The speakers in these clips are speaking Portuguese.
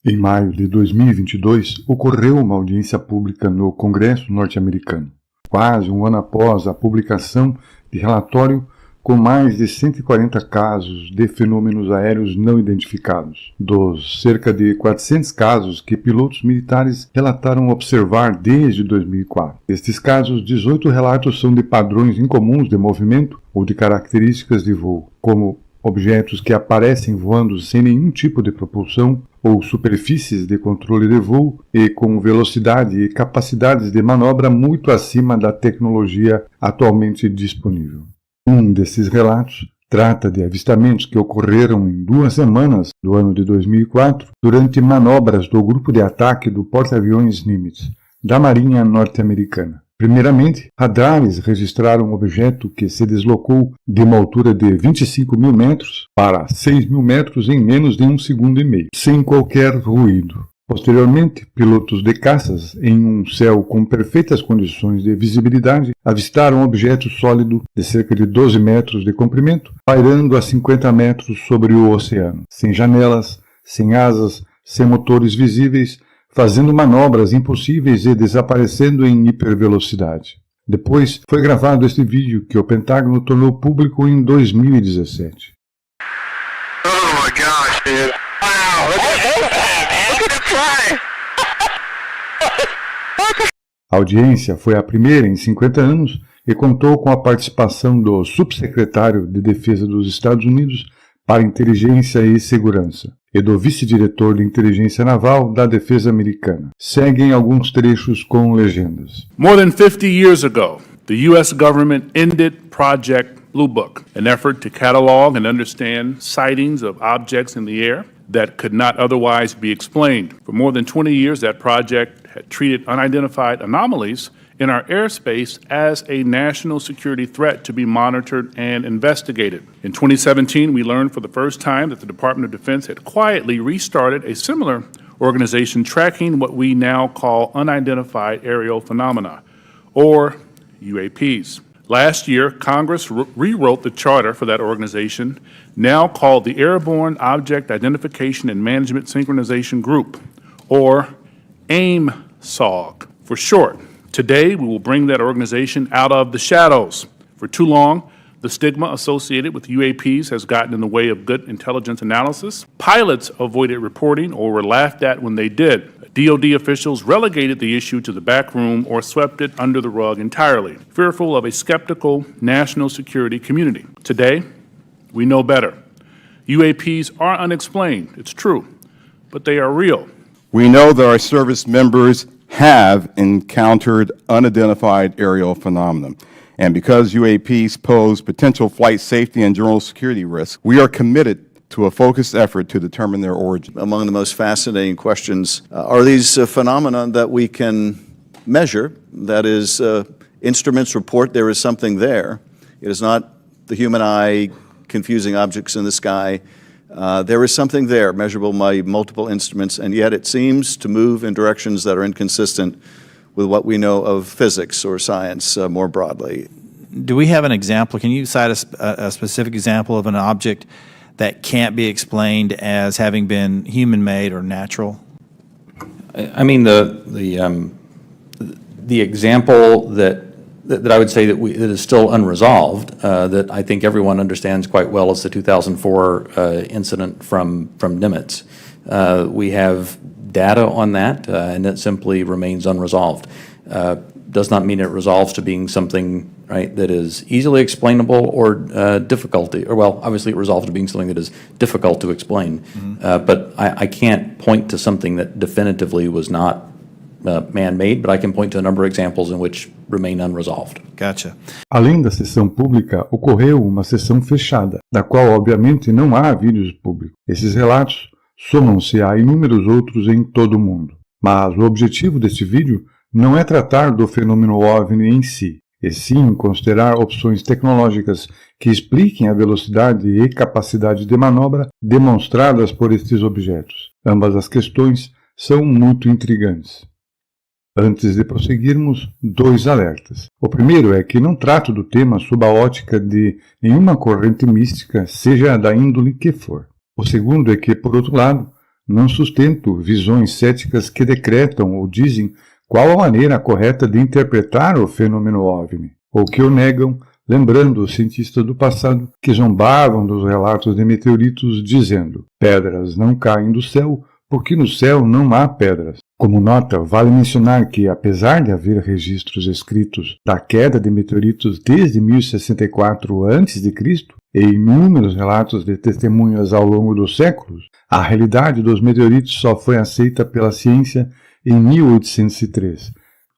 Em maio de 2022, ocorreu uma audiência pública no Congresso norte-americano, quase um ano após a publicação de relatório com mais de 140 casos de fenômenos aéreos não identificados, dos cerca de 400 casos que pilotos militares relataram observar desde 2004. Destes casos, 18 relatos são de padrões incomuns de movimento ou de características de voo, como objetos que aparecem voando sem nenhum tipo de propulsão ou superfícies de controle de voo e com velocidade e capacidades de manobra muito acima da tecnologia atualmente disponível. Um desses relatos trata de avistamentos que ocorreram em 2 semanas do ano de 2004 durante manobras do grupo de ataque do porta-aviões Nimitz, da Marinha norte-americana. Primeiramente, radares registraram um objeto que se deslocou de uma altura de 25 mil metros para 6 mil metros em menos de 1 segundo e meio, sem qualquer ruído. Posteriormente, pilotos de caças, em um céu com perfeitas condições de visibilidade, avistaram um objeto sólido de cerca de 12 metros de comprimento, pairando a 50 metros sobre o oceano, sem janelas, sem asas, sem motores visíveis, fazendo manobras impossíveis e desaparecendo em hipervelocidade. Depois, foi gravado este vídeo que o Pentágono tornou público em 2017. Oh my gosh, dude. Wow, look at that, man. Look at it fly. A audiência foi a primeira em 50 anos e contou com a participação do subsecretário de Defesa dos Estados Unidos para Inteligência e Segurança e do vice-diretor de Inteligência Naval da Defesa Americana. Seguem alguns trechos com legendas. More than 50 years ago, the U.S. government ended Project Blue Book, an effort to catalog and understand sightings of objects in the air that could not otherwise be explained. For more than 20 years, that project had treated unidentified anomalies in our airspace as a national security threat to be monitored and investigated. In 2017, we learned for the first time that the Department of Defense had quietly restarted a similar organization tracking what we now call unidentified aerial phenomena, or UAPs. Last year, Congress rewrote the charter for that organization, now called the Airborne Object Identification and Management Synchronization Group, or AIMSOG for short. Today, we will bring that organization out of the shadows. For too long, the stigma associated with UAPs has gotten in the way of good intelligence analysis. Pilots avoided reporting or were laughed at when they did. DoD officials relegated the issue to the back room or swept it under the rug entirely, fearful of a skeptical national security community. Today, we know better. UAPs are unexplained, it's true, but they are real. We know that our service members have encountered unidentified aerial phenomena. And because UAPs pose potential flight safety and general security risks, we are committed to a focused effort to determine their origin. Among the most fascinating questions are these phenomena that we can measure. That is, instruments report there is something there. It is not the human eye confusing objects in the sky. There is something there, measurable by multiple instruments, and yet it seems to move in directions that are inconsistent with what we know of physics or science more broadly. Do we have an example? Can you cite a specific example of an object that can't be explained as having been human-made or natural? I mean, the example that I would say that that is still unresolved, that I think everyone understands quite well, is the 2004 incident from Nimitz. We have data on that, and it simply remains unresolved. Does not mean it resolves to being something, right, that is easily explainable or difficulty, or well, obviously it resolves to being something that is difficult to explain. But I can't point to something that definitively was not man-made, but I can point to a number of examples in which remain unresolved. Gotcha. Além da sessão pública, ocorreu uma sessão fechada, da qual obviamente não há vídeos públicos. Esses relatos somam-se a inúmeros outros em todo o mundo. Mas o objetivo deste vídeo não é tratar do fenômeno OVNI em si, e sim considerar opções tecnológicas que expliquem a velocidade e capacidade de manobra demonstradas por estes objetos. Ambas as questões são muito intrigantes. Antes de prosseguirmos, 2 alertas. O primeiro é que não trato do tema sob a ótica de nenhuma corrente mística, seja da índole que for. O segundo é que, por outro lado, não sustento visões céticas que decretam ou dizem qual a maneira correta de interpretar o fenômeno OVNI, ou que o negam, lembrando os cientistas do passado que zombavam dos relatos de meteoritos dizendo: pedras não caem do céu porque no céu não há pedras. Como nota, vale mencionar que, apesar de haver registros escritos da queda de meteoritos desde 1064 a.C. e inúmeros relatos de testemunhas ao longo dos séculos, a realidade dos meteoritos só foi aceita pela ciência em 1803,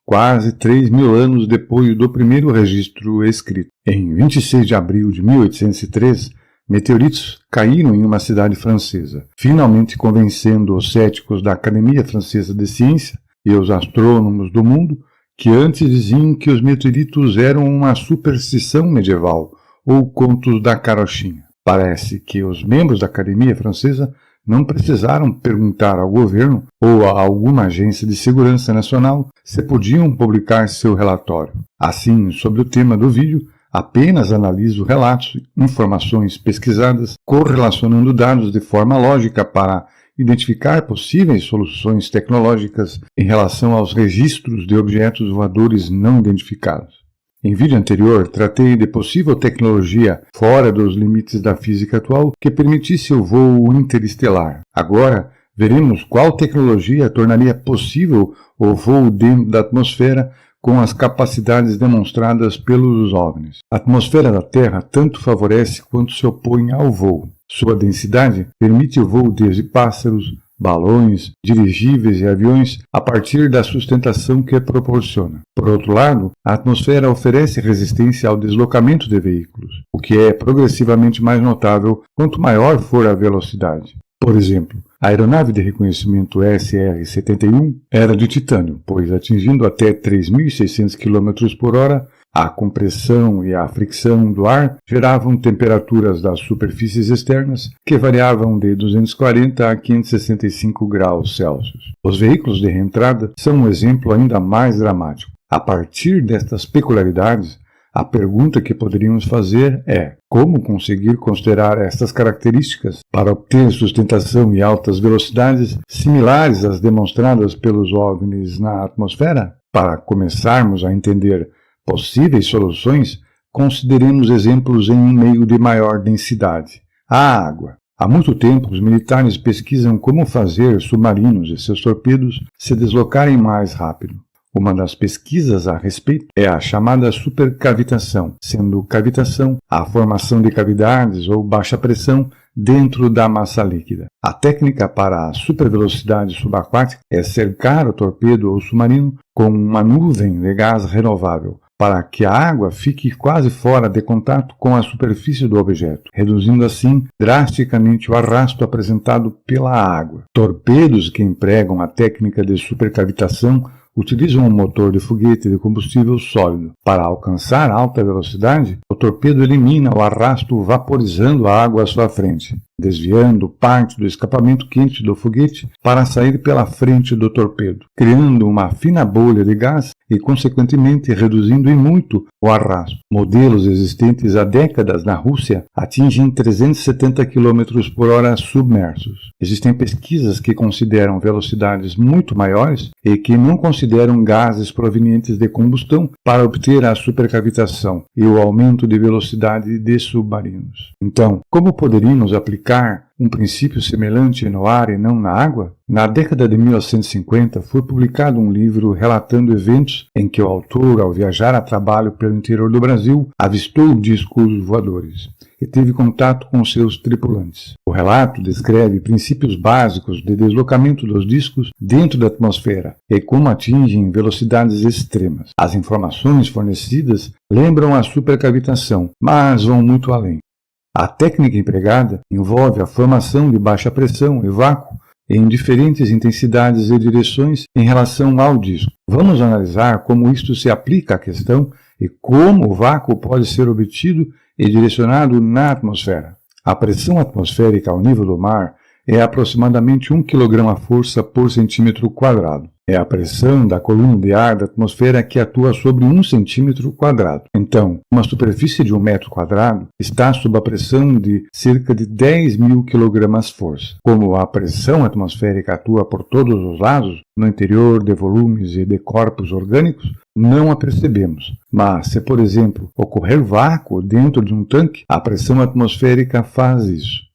quase 3.000 anos depois do primeiro registro escrito. Em 26 de abril de 1803, meteoritos caíram em uma cidade francesa, finalmente convencendo os céticos da Academia Francesa de Ciência e os astrônomos do mundo que antes diziam que os meteoritos eram uma superstição medieval ou contos da carochinha. Parece que os membros da Academia Francesa não precisaram perguntar ao governo ou a alguma agência de segurança nacional se podiam publicar seu relatório. Assim, sobre o tema do vídeo, apenas analiso relatos, informações pesquisadas, correlacionando dados de forma lógica para identificar possíveis soluções tecnológicas em relação aos registros de objetos voadores não identificados. Em vídeo anterior, tratei de possível tecnologia fora dos limites da física atual que permitisse o voo interestelar. Agora, veremos qual tecnologia tornaria possível o voo dentro da atmosfera com as capacidades demonstradas pelos OVNIs. A atmosfera da Terra tanto favorece quanto se opõe ao voo. Sua densidade permite o voo desde pássaros, balões, dirigíveis e aviões a partir da sustentação que proporciona. Por outro lado, a atmosfera oferece resistência ao deslocamento de veículos, o que é progressivamente mais notável quanto maior for a velocidade. Por exemplo, a aeronave de reconhecimento SR-71 era de titânio, pois atingindo até 3.600 km por hora, a compressão e a fricção do ar geravam temperaturas das superfícies externas que variavam de 240 a 565 graus Celsius. Os veículos de reentrada são um exemplo ainda mais dramático. A partir destas peculiaridades, a pergunta que poderíamos fazer é: como conseguir considerar estas características para obter sustentação e altas velocidades similares às demonstradas pelos OVNIs na atmosfera? Para começarmos a entender possíveis soluções, consideremos exemplos em um meio de maior densidade: a água. Há muito tempo, os militares pesquisam como fazer submarinos e seus torpedos se deslocarem mais rápido. Uma das pesquisas a respeito é a chamada supercavitação, sendo cavitação a formação de cavidades ou baixa pressão dentro da massa líquida. A técnica para a supervelocidade subaquática é cercar o torpedo ou submarino com uma nuvem de gás renovável, para que a água fique quase fora de contato com a superfície do objeto, reduzindo assim drasticamente o arrasto apresentado pela água. Torpedos que empregam a técnica de supercavitação utilizam um motor de foguete de combustível sólido. Para alcançar alta velocidade, o torpedo elimina o arrasto vaporizando a água à sua frente, desviando parte do escapamento quente do foguete para sair pela frente do torpedo, criando uma fina bolha de gás e, consequentemente, reduzindo em muito o arrasto. Modelos existentes há décadas na Rússia atingem 370 km por hora submersos. Existem pesquisas que consideram velocidades muito maiores e que não consideram gases provenientes de combustão para obter a supercavitação e o aumento de velocidade de submarinos. Então, como poderíamos aplicar um princípio semelhante no ar e não na água? Na década de 1950, foi publicado um livro relatando eventos em que o autor, ao viajar a trabalho pelo interior do Brasil, avistou discos voadores e teve contato com seus tripulantes. O relato descreve princípios básicos de deslocamento dos discos dentro da atmosfera e como atingem velocidades extremas. As informações fornecidas lembram a supercavitação, mas vão muito além. A técnica empregada envolve a formação de baixa pressão e vácuo em diferentes intensidades e direções em relação ao disco. Vamos analisar como isto se aplica à questão e como o vácuo pode ser obtido e direcionado na atmosfera. A pressão atmosférica ao nível do mar é aproximadamente 1 kg/força por centímetro quadrado. É a pressão da coluna de ar da atmosfera que atua sobre 1 centímetro quadrado. Então, uma superfície de 1 metro quadrado está sob a pressão de cerca de 10.000 kg/força. Como a pressão atmosférica atua por todos os lados, no interior de volumes e de corpos orgânicos, não a percebemos. Mas, se, por exemplo, ocorrer vácuo dentro de um tanque, a pressão atmosférica faz isso.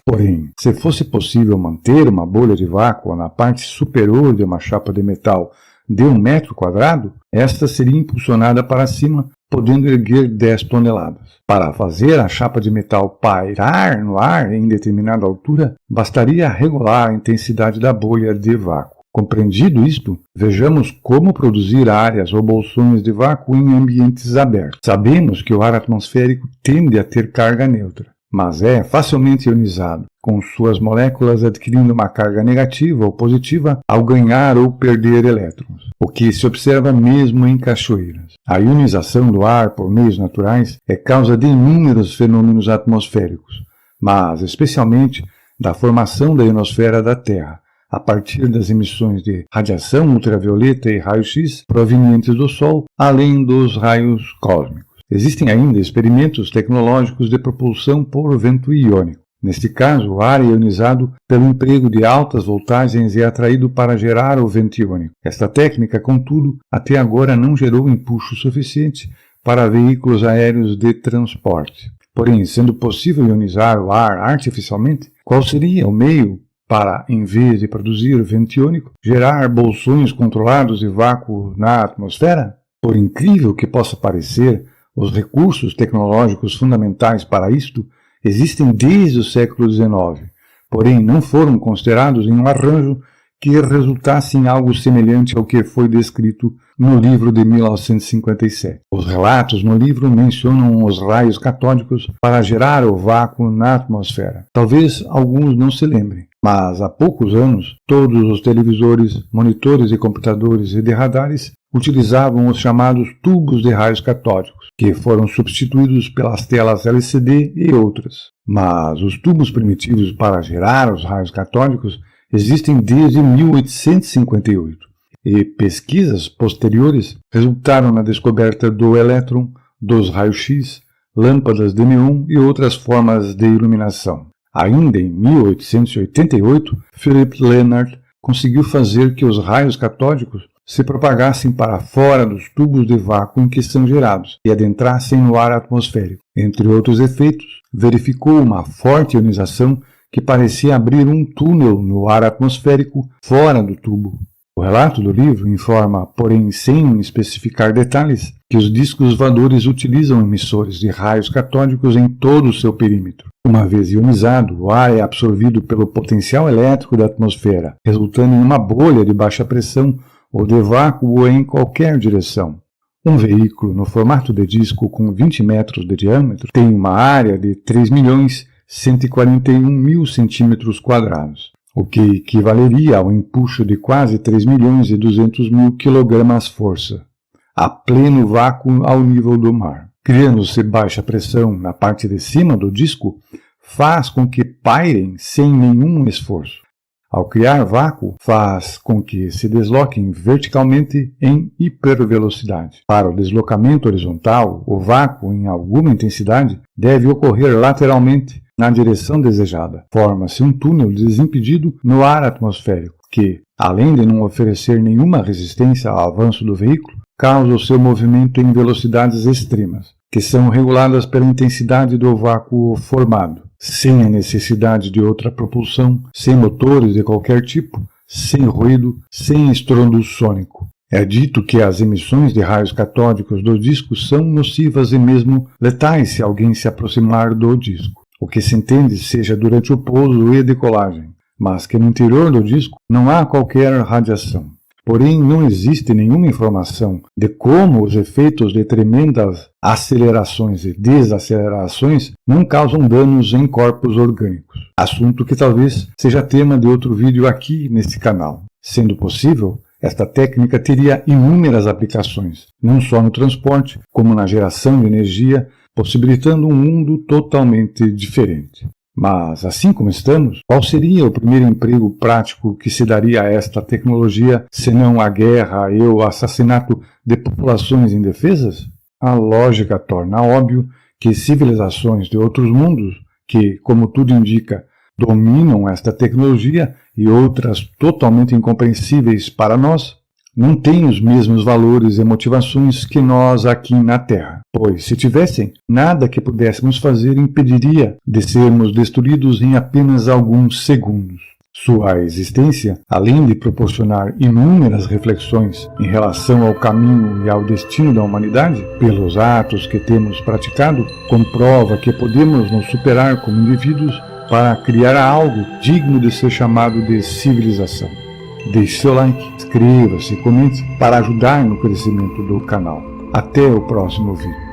Porém, se fosse possível manter uma bolha de vácuo na parte superior de uma chapa de metal de 1 metro quadrado, esta seria impulsionada para cima, podendo erguer 10 toneladas. Para fazer a chapa de metal pairar no ar em determinada altura, bastaria regular a intensidade da bolha de vácuo. Compreendido isto, vejamos como produzir áreas ou bolsões de vácuo em ambientes abertos. Sabemos que o ar atmosférico tende a ter carga neutra, mas é facilmente ionizado, com suas moléculas adquirindo uma carga negativa ou positiva ao ganhar ou perder elétrons, o que se observa mesmo em cachoeiras. A ionização do ar por meios naturais é causa de inúmeros fenômenos atmosféricos, mas especialmente da formação da ionosfera da Terra, a partir das emissões de radiação ultravioleta e raio-x provenientes do Sol, além dos raios cósmicos. Existem ainda experimentos tecnológicos de propulsão por vento iônico. Neste caso, o ar é ionizado pelo emprego de altas voltagens e é atraído para gerar o vento iônico. Esta técnica, contudo, até agora não gerou empuxo suficiente para veículos aéreos de transporte. Porém, sendo possível ionizar o ar artificialmente, qual seria o meio para, em vez de produzir vento iônico, gerar bolsões controlados de vácuo na atmosfera? Por incrível que possa parecer, os recursos tecnológicos fundamentais para isto existem desde o século XIX, porém não foram considerados em um arranjo que resultasse em algo semelhante ao que foi descrito no livro de 1957. Os relatos no livro mencionam os raios catódicos para gerar o vácuo na atmosfera. Talvez alguns não se lembrem, mas há poucos anos todos os televisores, monitores de computadores e de radares utilizavam os chamados tubos de raios catódicos, que foram substituídos pelas telas LCD e outras. Mas os tubos primitivos para gerar os raios catódicos existem desde 1858, e pesquisas posteriores resultaram na descoberta do elétron, dos raios-x, lâmpadas de neon e outras formas de iluminação. Ainda em 1888, Philip Lenard conseguiu fazer que os raios catódicos se propagassem para fora dos tubos de vácuo em que são gerados e adentrassem no ar atmosférico. Entre outros efeitos, verificou uma forte ionização que parecia abrir um túnel no ar atmosférico fora do tubo. O relato do livro informa, porém sem especificar detalhes, que os discos voadores utilizam emissores de raios catódicos em todo o seu perímetro. Uma vez ionizado, o ar é absorvido pelo potencial elétrico da atmosfera, resultando em uma bolha de baixa pressão ou de vácuo em qualquer direção. Um veículo no formato de disco com 20 metros de diâmetro tem uma área de 3.141.000 centímetros quadrados, o que equivaleria ao empuxo de quase 3.200.000 kg/força, a pleno vácuo ao nível do mar. Criando-se baixa pressão na parte de cima do disco, faz com que pairem sem nenhum esforço. Ao criar vácuo, faz com que se desloquem verticalmente em hipervelocidade. Para o deslocamento horizontal, o vácuo em alguma intensidade deve ocorrer lateralmente na direção desejada. Forma-se um túnel desimpedido no ar atmosférico, que, além de não oferecer nenhuma resistência ao avanço do veículo, causa o seu movimento em velocidades extremas, que são reguladas pela intensidade do vácuo formado, sem a necessidade de outra propulsão, sem motores de qualquer tipo, sem ruído, sem estrondo sônico. É dito que as emissões de raios catódicos do disco são nocivas e mesmo letais se alguém se aproximar do disco, o que se entende seja durante o pouso e decolagem, mas que no interior do disco não há qualquer radiação. Porém, não existe nenhuma informação de como os efeitos de tremendas acelerações e desacelerações não causam danos em corpos orgânicos. Assunto que talvez seja tema de outro vídeo aqui neste canal. Sendo possível, esta técnica teria inúmeras aplicações, não só no transporte, como na geração de energia, possibilitando um mundo totalmente diferente. Mas, assim como estamos, qual seria o primeiro emprego prático que se daria a esta tecnologia, senão a guerra e o assassinato de populações indefesas? A lógica torna óbvio que civilizações de outros mundos, que, como tudo indica, dominam esta tecnologia e outras totalmente incompreensíveis para nós, não têm os mesmos valores e motivações que nós aqui na Terra, pois, se tivessem, nada que pudéssemos fazer impediria de sermos destruídos em apenas alguns segundos. Sua existência, além de proporcionar inúmeras reflexões em relação ao caminho e ao destino da humanidade, pelos atos que temos praticado, comprova que podemos nos superar como indivíduos para criar algo digno de ser chamado de civilização. Deixe seu like, inscreva-se e comente para ajudar no crescimento do canal. Até o próximo vídeo.